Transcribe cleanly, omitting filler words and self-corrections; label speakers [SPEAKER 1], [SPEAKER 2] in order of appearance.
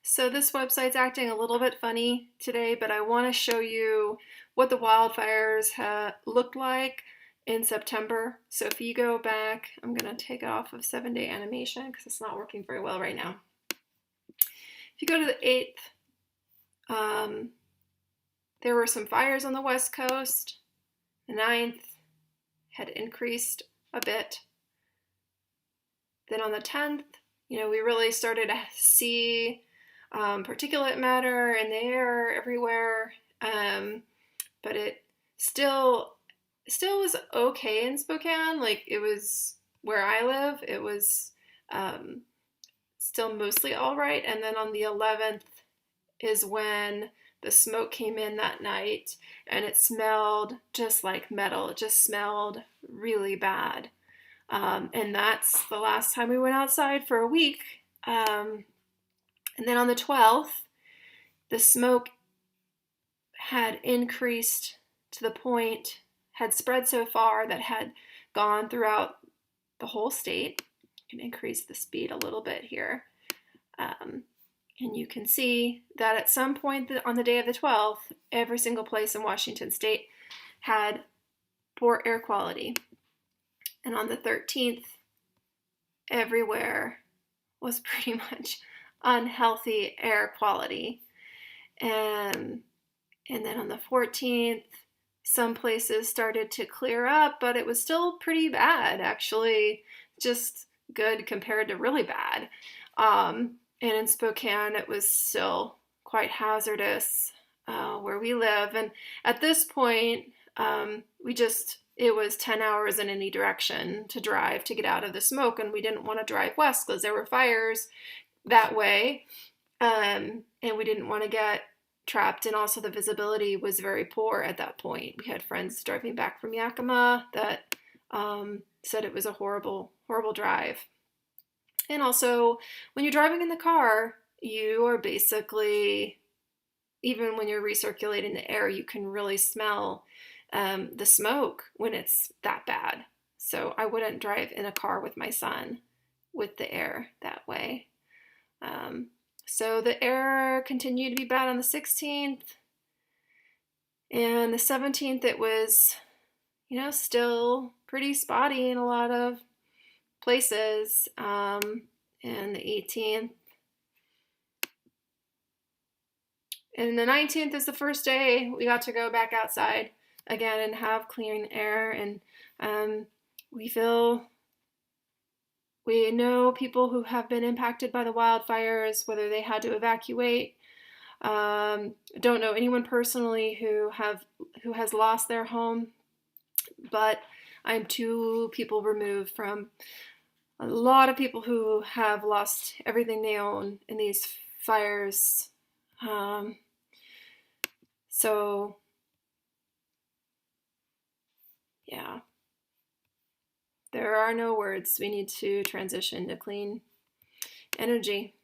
[SPEAKER 1] So this website's acting a little bit funny today, but I want to show you what the wildfires looked like in September. So if you go back, I'm going to take it off of 7-day animation because it's not working very well right now. If you go to the 8th, there were some fires on the West Coast. The 9th had increased a bit. Then on the 10th, we really started to see particulate matter in the air everywhere, but it still was okay in Spokane. Like, it was where I live, it was still mostly all right. And then on the 11th is when the smoke came in that night, and it smelled just like metal. It just smelled really bad. And that's the last time we went outside for a week. And then on the 12th, the smoke had increased to the point, had spread so far that had gone throughout the whole state. You can increase the speed a little bit here. And you can see that at some point on the day of the 12th, every single place in Washington state had poor air quality. And on the 13th, everywhere was pretty much unhealthy air quality. And then on the 14th, some places started to clear up, but it was still pretty bad, actually, just good compared to really bad. And in Spokane, it was still quite hazardous where we live. And at this point, it was 10 hours in any direction to drive to get out of the smoke, and we didn't want to drive west because there were fires that way, and we didn't want to get trapped, and also the visibility was very poor at that point. We had friends driving back from Yakima that said it was a horrible, horrible drive. And also, when you're driving in the car, you are basically, even when you're recirculating the air, you can really smell the smoke when it's that bad. So I wouldn't drive in a car with my son with the air that way. So the air continued to be bad on the 16th. And the 17th, it was, still pretty spotty in a lot of places. And the 18th. And the 19th is the first day we got to go back outside again and have clean air. And we know people who have been impacted by the wildfires, whether they had to evacuate. Don't know anyone personally who has lost their home, but I'm 2 people removed from a lot of people who have lost everything they own in these fires. So, yeah. There are no words. We need to transition to clean energy.